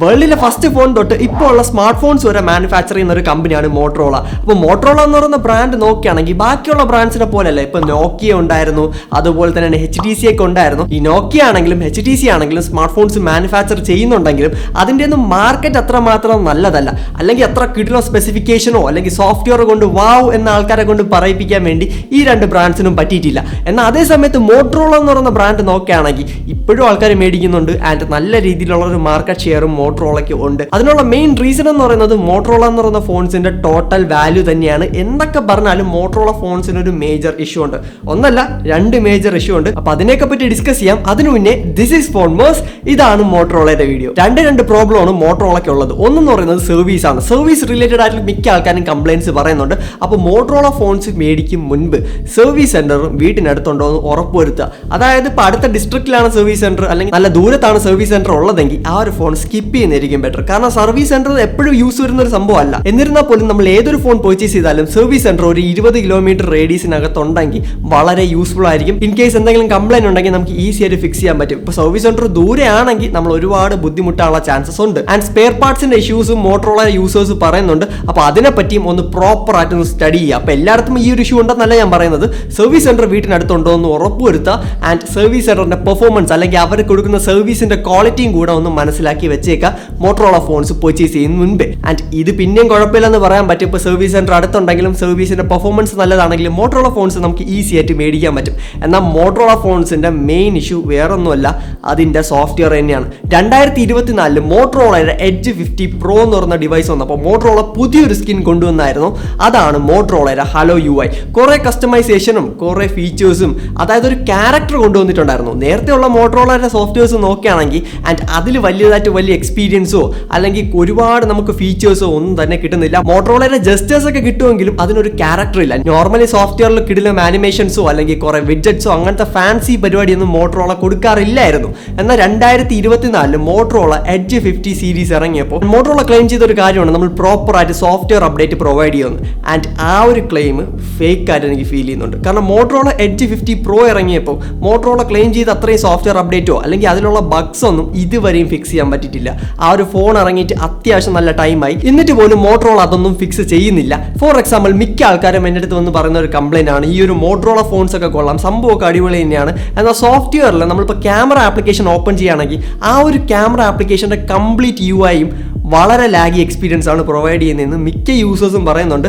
വേൾഡിലെ first phone തൊട്ട് ഇപ്പോൾ ഉള്ള സ്മാർട്ട് ഫോൺസ് വരെ മാനുഫാക്ചർ ചെയ്യുന്ന ഒരു കമ്പനിയാണ് മോട്ടറോള. അപ്പോൾ മോട്ടറോള എന്ന് പറയുന്ന ബ്രാൻഡ് നോക്കുകയാണെങ്കിൽ ബാക്കിയുള്ള ബ്രാൻഡ്സിനെ പോലെയല്ല. ഇപ്പൊ നോക്കിയ ഉണ്ടായിരുന്നു, അതുപോലെ തന്നെ HTC ഒക്കെ ഉണ്ടായിരുന്നു. ഈ നോക്കിയ ആണെങ്കിലും HTC ആണെങ്കിലും സ്മാർട്ട് ഫോൺസ് മാനുഫാക്ചർ ചെയ്യുന്നുണ്ടെങ്കിലും അതിൻ്റെ ഒന്നും മാർക്കറ്റ് അത്രമാത്രം നല്ലതല്ല. അല്ലെങ്കിൽ അത്ര കിട്ടുന്ന സ്പെസിഫിക്കേഷനോ അല്ലെങ്കിൽ സോഫ്റ്റ്വെയർ കൊണ്ട് വാവ് എന്ന ആൾക്കാരെ കൊണ്ട് പറയിപ്പിക്കാൻ വേണ്ടി ഈ രണ്ട് ബ്രാൻഡ്സിനും പറ്റിയിട്ടില്ല. എന്നാൽ അതേ സമയത്ത് മോട്ടറോള എന്ന് പറയുന്ന ബ്രാൻഡ് നോക്കുകയാണെങ്കിൽ ഇപ്പോഴും ആൾക്കാർ മേടിക്കുന്നുണ്ട്. ആൻഡ് നല്ല രീതിയിലുള്ള ഒരു മാർക്കറ്റ് ഷെയറും മോട്ടറോളയ്ക്ക് ഉണ്ട്. അതിനുള്ള മെയിൻ റീസൺ എന്ന് പറയുന്നത് മോട്ടറോള എന്ന് പറയുന്ന ഫോൺസിന്റെ ടോട്ടൽ വാല്യൂ തന്നെയാണ്. എന്തൊക്കെ പറഞ്ഞാലും മോട്ടറോള ഫോൺസിന് ഒരു മേജർ ഇഷ്യൂ ഉണ്ട്. ഒന്നല്ല, രണ്ട് മേജർ ഇഷ്യൂ ഉണ്ട്. അപ്പൊ അതിനെയൊക്കെ പറ്റി ഡിസ്കസ് ചെയ്യാം. അതിനു മുന്നേ ദിസ് ഈസ് ഫോൺമേഴ്സ്, ഇതാണ് മോട്ടറോളയുടെ വീഡിയോ. രണ്ട് പ്രോബ്ലമാണ് മോട്ടറോളയ്ക്ക് ഉള്ളത്. ഒന്നെന്ന് പറയുന്നത് സർവീസ് ആണ്. സർവീസ് റിലേറ്റഡ് ആയിട്ട് മിക്ക ആൾക്കാരും കംപ്ലൈൻറ്റ്സ് പറയുന്നുണ്ട്. അപ്പോൾ മോട്ടറോള ഫോൺസ് മേടിക്കും മുൻപ് സർവീസ് സെന്ററും വീട്ടിനടുത്തുണ്ടോ എന്ന് ഉറപ്പുവരുത്തുക. അതായത് ഇപ്പോൾ അടുത്ത ഡിസ്ട്രിക്റ്റിലാണ് സർവീസ് സെന്റർ അല്ലെങ്കിൽ നല്ല ദൂരത്താണ് സർവീസ് സെന്റർ ഉള്ളതെങ്കിൽ ആ ഒരു ഫോൺ സ്കിപ്പ് ചെയ്യുന്നതായിരിക്കും ബെറ്റർ. കാരണം സർവീസ് സെന്റർ എപ്പോഴും യൂസ് വരുന്ന ഒരു സംഭവമല്ല. എന്നിരുന്നാൽ പോലും നമ്മൾ ഏതൊരു ഫോൺ പർച്ചേസ് ചെയ്താലും സർവീസ് സെന്റർ ഒരു 20 കിലോമീറ്റർ റേഡിയസിനകത്തുണ്ടെങ്കിൽ വളരെ യൂസ്ഫുൾ ആയിരിക്കും. ഇൻ കേസ് എന്തെങ്കിലും കംപ്ലൈന്റ് ഉണ്ടെങ്കിൽ നമുക്ക് ഈസി ആയിട്ട് ഫിക്സ് ചെയ്യാൻ പറ്റും. ഇപ്പോൾ സർവീസ് സെന്റർ ദൂരെ ആണെങ്കിൽ നമ്മൾ ഒരുപാട് ബുദ്ധിമുട്ടാനുള്ള ചാൻസസ് ഉണ്ട്. ആൻഡ് സ്പെയർ പാർട്സിന്റെ ഇഷ്യൂസും മോട്ടറോള യൂസേഴ്സ് പറയുന്നുണ്ട്. അപ്പോൾ അതിനെപ്പറ്റിയും ഒന്ന് പ്രോപ്പർ ആയിട്ട് ഒന്ന് സ്റ്റഡി ചെയ്യുക. അപ്പോൾ എല്ലായിടത്തും ഈ ഒരു ഇഷ്യൂ ഉണ്ടെന്നല്ല ഞാൻ പറയുന്നത്. സർവീസ് സെന്റർ വീട്ടിനടുത്തുണ്ടോ എന്ന് ഉറപ്പുവരുത്തുക. ആൻഡ് സർവീസ് സെന്ററിന്റെ പെർഫോമൻസ് അല്ലെങ്കിൽ അവർ കൊടുക്കുന്ന സർവീസിന്റെ ക്വാളിറ്റിയും കൂടെ ഒന്ന് മനസ്സിലാക്കി വെച്ചേക്കുക മോട്ടറോള ഫോൺസ് പർച്ചേസ് ചെയ്യുന്ന മുൻപേ. ആൻഡ് ഇത് പിന്നെയും കുഴപ്പമില്ലെന്ന് പറയാൻ പറ്റും. ഇപ്പോൾ സർവീസ് സെന്റർ അടുത്തുണ്ടെങ്കിലും സർവീസിന്റെ പെർഫോമൻസ് നല്ലതാണെങ്കിലും മോട്ടറോള ഫോൺസ് നമുക്ക് ഈസി ആയിട്ട് മേടിക്കാൻ പറ്റും. എന്നാൽ മോട്ടറോള ഫോൺസിന്റെ മെയിൻ ഇഷ്യൂ വേറൊന്നുമല്ല, അതിന്റെ സോഫ്റ്റ്വെയർ തന്നെയാണ്. 2024 മോട്ടറോളയുടെ എഡ്ജ് 50 Pro എന്ന് പറയുന്ന ഡിവൈസ് വന്നപ്പോൾ മോട്ടറോള പുതിയൊരു സ്കിൻ കൊണ്ടുവന്നായിരുന്നു. അതാണ് മോട്ടറോളയുടെ ഹലോ UI. കുറെ കസ്റ്റമൈസേഷനും കുറെ ഫീച്ചേഴ്സും, അതായത് ഒരു ക്യാരക്ടർ കൊണ്ടുവന്നിട്ടുണ്ടായിരുന്നു. നേരത്തെ ഉള്ള മോട്ടറോളയുടെ സോഫ്റ്റ്വെയർസ് നോക്കുകയാണെങ്കിൽ ആൻഡ് അതിൽ വലിയതായിട്ട് വലിയ എക്സ്പീരിയൻസോ അല്ലെങ്കിൽ ഒരുപാട് നമുക്ക് ഫീച്ചേഴ്സോ ഒന്നും തന്നെ കിട്ടുന്നില്ല. മോട്ടറോളയുടെ ജസ്റ്റേഴ്സ് ഒക്കെ കിട്ടുമെങ്കിലും അതിനൊരു ക്യാരക്ടർ ഇല്ല. നോർമലി സോഫ്റ്റ്വെയറിൽ കിടിലും ആനിമേഷൻസോ അല്ലെങ്കിൽ കുറെ വിഡ്ജറ്റ്സോ അങ്ങനത്തെ ഫാൻസി പരിപാടിയൊന്നും മോട്ടറോള കൊടുക്കാറില്ലായിരുന്നു. എന്നാൽ 2024 മോട്ടറോള എഡ്ജ് 50 സീരീസ് ഇറങ്ങിയപ്പോൾ മോട്ടറോള ക്ലെയിം ചെയ്ത ഒരു കാര്യമാണ് നമ്മൾ പ്രോപ്പർ ആയിട്ട് സോഫ്റ്റ്വെയർ അപ്ഡേറ്റ് പ്രൊവൈഡ് ചെയ്യുന്നത്. ആൻഡ് ആ ഒരു ക്ലെയിം ഫേക്ക് ആയിട്ട് എനിക്ക് ഫീൽ ചെയ്യുന്നുണ്ട്. കാരണം മോട്ടറോള എഡ്ജ് 50 Pro ഇറങ്ങിയപ്പോൾ മോട്ടറോള ക്ലെയിം ചെയ്ത് അത്രയും സോഫ്റ്റ്വെയർ അപ്ഡേറ്റോ അല്ലെങ്കിൽ അതിലുള്ള ബഗ്സ് ഒന്നും ഇതുവരെയും ഫിക്സ് ചെയ്യാൻ പറ്റിയിട്ടില്ല. ആ ഒരു ഫോൺ ഇറങ്ങിയിട്ട് അത്യാവശ്യം നല്ല ടൈമായി, എന്നിട്ട് പോലും മോട്ടറോള അതൊന്നും ഫിക്സ് ചെയ്യുന്നില്ല. ഫോർ എക്സാമ്പിൾ, മിക്ക ആൾക്കാരും എൻ്റെ അടുത്ത് വന്ന് പറയുന്ന ഒരു കംപ്ലൈന്റ് ആണ്, ഈ ഒരു മോട്ടറോള ഫോൺസ് ഒക്കെ കൊള്ളാം, സംഭവമൊക്കെ അടിപൊളി തന്നെയാണ്. എന്നാൽ സോഫ്റ്റ്വെയറിൽ നമ്മളിപ്പോൾ ക്യാമറ ആപ്ലിക്കേഷൻ ഓപ്പൺ ചെയ്യുകയാണെങ്കിൽ ആ ഒരു ക്യാമറ ആപ്ലിക്കേഷൻ്റെ കംപ്ലീറ്റ് UIയും വളരെ ലാഗി എക്സ്പീരിയൻസ് ആണ് പ്രൊവൈഡ് ചെയ്യുന്നതെന്ന് മിക്ക യൂസേഴ്സും പറയുന്നുണ്ട്.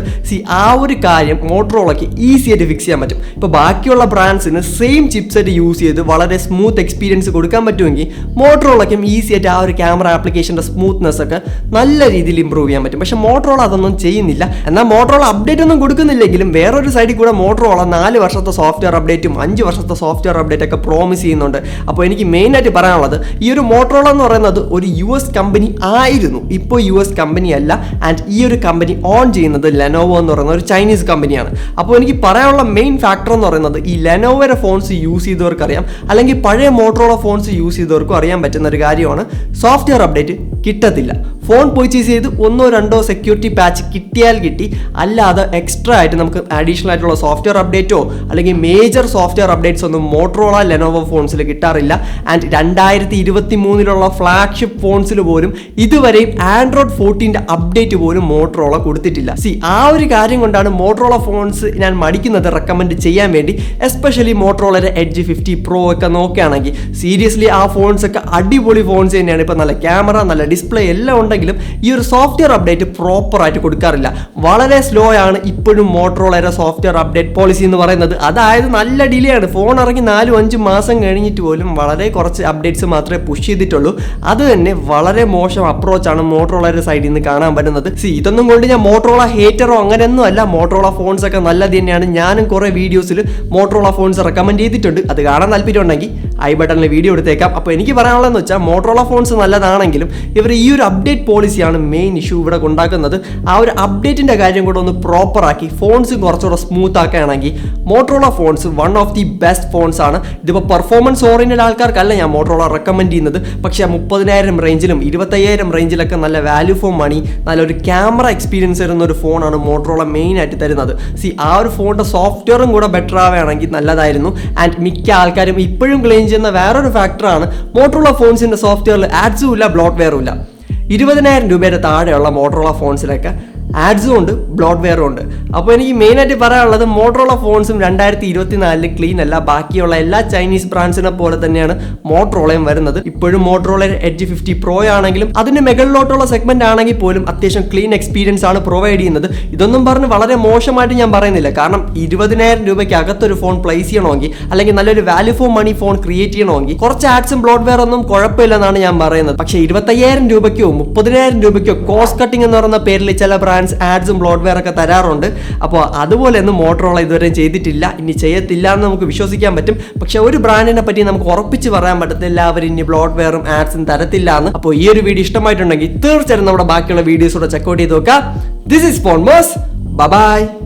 ആ ഒരു കാര്യം മോട്ടറോളയ്ക്ക് ഈസി ആയിട്ട് ഫിക്സ് ചെയ്യാൻ പറ്റും. ഇപ്പോൾ ബാക്കിയുള്ള ബ്രാൻഡ്സിന് സെയിം ചിപ്സെറ്റ് യൂസ് ചെയ്ത് വളരെ സ്മൂത്ത് എക്സ്പീരിയൻസ് കൊടുക്കാൻ പറ്റുമെങ്കിൽ മോട്ടറോളയ്ക്കും ഈസി ആയിട്ട് ആ ഒരു ക്യാമറ ആപ്ലിക്കേഷൻ്റെ സ്മൂത്ത്നെസ് ഒക്കെ നല്ല രീതിയിൽ ഇമ്പ്രൂവ് ചെയ്യാൻ പറ്റും. പക്ഷേ മോട്ടറോള അതൊന്നും ചെയ്യുന്നില്ല. എന്നാൽ മോട്ടറോള അപ്ഡേറ്റ് ഒന്നും കൊടുക്കുന്നില്ലെങ്കിലും വേറൊരു സൈഡിൽ കൂടെ മോട്ടറോള 4 വർഷത്തെ സോഫ്റ്റ്വെയർ അപ്ഡേറ്റും 5 വർഷത്തെ സോഫ്റ്റ്വെയർ അപ്ഡേറ്റ് ഒക്കെ പ്രോമിസ് ചെയ്യുന്നുണ്ട്. അപ്പോൾ എനിക്ക് മെയിനായിട്ട് പറയാനുള്ളത്, ഈ ഒരു മോട്ടറോള എന്ന് പറയുന്നത് ഒരു US കമ്പനി ആയിരുന്നു, ഇപ്പോൾ US കമ്പനി അല്ല. ആൻഡ് ഈ ഒരു കമ്പനി ഓൺ ചെയ്യുന്നത് ലെനോവോ എന്ന് പറയുന്ന ഒരു ചൈനീസ് കമ്പനിയാണ്. അപ്പോൾ എനിക്ക് പറയാനുള്ള മെയിൻ ഫാക്ടർ എന്ന് പറയുന്നത്, ഈ ലെനോവോയുടെ ഫോൺസ് യൂസ് ചെയ്തവർക്ക് അറിയാം, അല്ലെങ്കിൽ പഴയ മോട്ടറോള ഫോൺസ് യൂസ് ചെയ്തവർക്കും അറിയാൻ പറ്റുന്ന ഒരു കാര്യമാണ്, സോഫ്റ്റ്വെയർ അപ്ഡേറ്റ് കിട്ടത്തില്ല. ഫോൺ പർച്ചേസ് ചെയ്ത് 1-2 സെക്യൂരിറ്റി പാച്ച് കിട്ടിയാൽ കിട്ടി, അല്ലാതെ എക്സ്ട്രാ ആയിട്ട് നമുക്ക് അഡീഷണൽ ആയിട്ടുള്ള സോഫ്റ്റ്വെയർ അപ്ഡേറ്റോ അല്ലെങ്കിൽ മേജർ സോഫ്റ്റ്വെയർ അപ്ഡേറ്റ്സ് ഒന്നും മോട്ടറോള ലെനോവോ ഫോൺസിൽ കിട്ടാറില്ല. ആൻഡ് 2023 ഫ്ലാഗ്ഷിപ്പ് ഫോൺസിൽ പോലും ഇതുവരെയും ആൻഡ്രോയിഡ് 14 അപ്ഡേറ്റ് പോലും മോട്ടറോള കൊടുത്തിട്ടില്ല. ആ ഒരു കാര്യം കൊണ്ടാണ് മോട്ടറോള ഫോൺസ് ഞാൻ മടിക്കുന്നത് റെക്കമെൻഡ് ചെയ്യാൻ വേണ്ടി. എസ്പെഷ്യലി മോട്ടറോളയുടെ എഡ്ജ് 50 Pro ഒക്കെ നോക്കുകയാണെങ്കിൽ സീരിയസ്ലി ആ ഫോൺസ് ഒക്കെ അടിപൊളി ഫോൺസ് തന്നെയാണ്. ഇപ്പോൾ നല്ല ക്യാമറ, നല്ല ഡിസ്പ്ലേ എല്ലാം ഉണ്ടെങ്കിലും ഈ ഒരു സോഫ്റ്റ്വെയർ അപ്ഡേറ്റ് പ്രോപ്പർ ആയിട്ട് കൊടുക്കാറില്ല. വളരെ സ്ലോ ആണ് ഇപ്പോഴും മോട്ടറോളയുടെ സോഫ്റ്റ്വെയർ അപ്ഡേറ്റ് പോളിസി എന്ന് പറയുന്നത്. അതായത് നല്ല ഡിലേ ആണ്. ഫോൺ ഇറങ്ങി 4-5 മാസം കഴിഞ്ഞിട്ട് പോലും വളരെ കുറച്ച് അപ്ഡേറ്റ്സ് മാത്രമേ പുഷ് ചെയ്തിട്ടുള്ളൂ. അത് തന്നെ വളരെ മോശം അപ്രോച്ചാണ് മോട്ടറോളയുടെ സൈഡിൽ നിന്ന് കാണാൻ പറ്റുന്നത്. ഇതൊന്നും കൊണ്ട് ഞാൻ മോട്ടറോള ഹേറ്ററോ അങ്ങനെയൊന്നും അല്ല. മോട്ടറോള ഫോൺസ് ഒക്കെ നല്ലത് തന്നെയാണ്. ഞാനും കുറെ വീഡിയോസിൽ മോട്ടറോള ഫോൺസ് റെക്കമെൻഡ് ചെയ്തിട്ടുണ്ട്. അത് കാണാൻ താല്പര്യം ഉണ്ടെങ്കിൽ ഐ ബട്ടണിൽ വീഡിയോ എടുത്തേക്കാം. അപ്പോൾ എനിക്ക് പറയാനുള്ളതെന്ന് വെച്ചാൽ മോട്ടറോള ഫോൺസ് നല്ലതാണെങ്കിലും ഇവർ ഈ ഒരു അപ്ഡേറ്റ് പോളിസിയാണ് മെയിൻ ഇഷ്യൂ ഇവിടെ ഉണ്ടാക്കുന്നത്. ആ ഒരു അപ്ഡേറ്റിന്റെ കാര്യം കൂടെ ഒന്ന് പ്രോപ്പർ ആക്കി ഫോൺസ് കുറച്ചുകൂടെ സ്മൂത്ത് ആക്കുകയാണെങ്കിൽ Motorola phones one of the best phones ആണ്. ഇതിപ്പോൾ പെർഫോമൻസ് ഓറിയന്റഡ് ആൾക്കാർക്കല്ല ഞാൻ മോട്ടറോള റെക്കമെൻഡ് ചെയ്യുന്നത്. പക്ഷേ 30,000 റേഞ്ചിലും 25,000 റേഞ്ചിലൊക്കെ നല്ല വാല്യൂ ഫോർ മണി, നല്ലൊരു ക്യാമറ എക്സ്പീരിയൻസ് തരുന്ന ഒരു ഫോണാണ് മോട്ടറോള മെയിൻ ആയിട്ട് തരുന്നത്. ആ ഒരു ഫോണിന്റെ സോഫ്റ്റ്വെയറും കൂടെ ബെറ്റർ ആവുകയാണെങ്കിൽ നല്ലതായിരുന്നു. ആൻഡ് മിക്ക ആൾക്കാരും ഇപ്പോഴും ക്ലെയിം ചെയ്യുന്ന വേറൊരു ഫാക്ടറാണ് മോട്ടറോള ഫോൺസിന്റെ സോഫ്റ്റ്വെയറിൽ ആഡ്സും ഇല്ല, ബ്ലോട്ട്വെയറും ഇല്ല. 20,000 രൂപയുടെ താഴെയുള്ള മോട്ടറോള ഫോൺസിലൊക്കെ ആഡ്സും ഉണ്ട്, ബ്ലോട്ട്വെയറും ഉണ്ട്. അപ്പോൾ എനിക്ക് മെയിനായിട്ട് പറയാനുള്ളത് മോട്ടറോള ഫോൺസും 2024 ക്ലീൻ അല്ല. ബാക്കിയുള്ള എല്ലാ ചൈനീസ് ബ്രാൻഡ്സിനെ പോലെ തന്നെയാണ് മോട്ടറോളയും വരുന്നത്. ഇപ്പോഴും മോട്ടറോള എഡ്ജ് 50 പ്രോ ആണെങ്കിലും അതിന് മുകളിലോട്ടുള്ള സെഗ്മെന്റ് ആണെങ്കിൽ പോലും അത്യാവശ്യം ക്ലീൻ എക്സ്പീരിയൻസ് ആണ് പ്രൊവൈഡ് ചെയ്യുന്നത്. ഇതൊന്നും പറഞ്ഞ് വളരെ മോശമായിട്ട് ഞാൻ പറയുന്നില്ല. കാരണം 20,000 രൂപയ്ക്ക് അകത്തൊരു ഫോൺ പ്ലേസ് ചെയ്യണമെങ്കിൽ അല്ലെങ്കിൽ നല്ലൊരു value for money phone create ചെയ്യണമെങ്കിൽ കുറച്ച് ആഡ്സും ബ്ലോട്ട്വെയർ ഒന്നും കുഴപ്പമില്ലെന്നാണ് ഞാൻ പറയുന്നത്. പക്ഷേ 25,000 രൂപയ്ക്കോ 30,000 രൂപയ്ക്കോ കോസ്റ്റ് കട്ടിംഗ് എന്ന് പറയുന്ന പേരിൽ ചില ബ്രാൻഡ്സ് ആഡ്സും ബ്ലോട്ട്വെയർ ഒക്കെ തരാറുണ്ട്. അപ്പോൾ അതുപോലെയൊന്നും മോട്ടറോള ഇതുവരെ ചെയ്തിട്ടില്ല, ഇനി ചെയ്യത്തില്ല എന്ന് നമുക്ക് വിശ്വസിക്കാൻ പറ്റും. പക്ഷെ ഒരു ബ്രാൻഡിനെ പറ്റി നമുക്ക് ഉറപ്പിച്ച് പറയാൻ പറ്റത്തില്ല അവർ ഇനി ബ്ലോട്ട്വെയറും ആഡ്സും തരത്തില്ല എന്ന്. അപ്പോൾ ഈ ഒരു വീഡിയോ ഇഷ്ടമായിട്ടുണ്ടെങ്കിൽ തീർച്ചയായും നമ്മുടെ ബാക്കിയുള്ള വീഡിയോസ് കൂടെ ചെക്കൗട്ട് ചെയ്ത് നോക്കാം. This is Phonemos. ബൈ.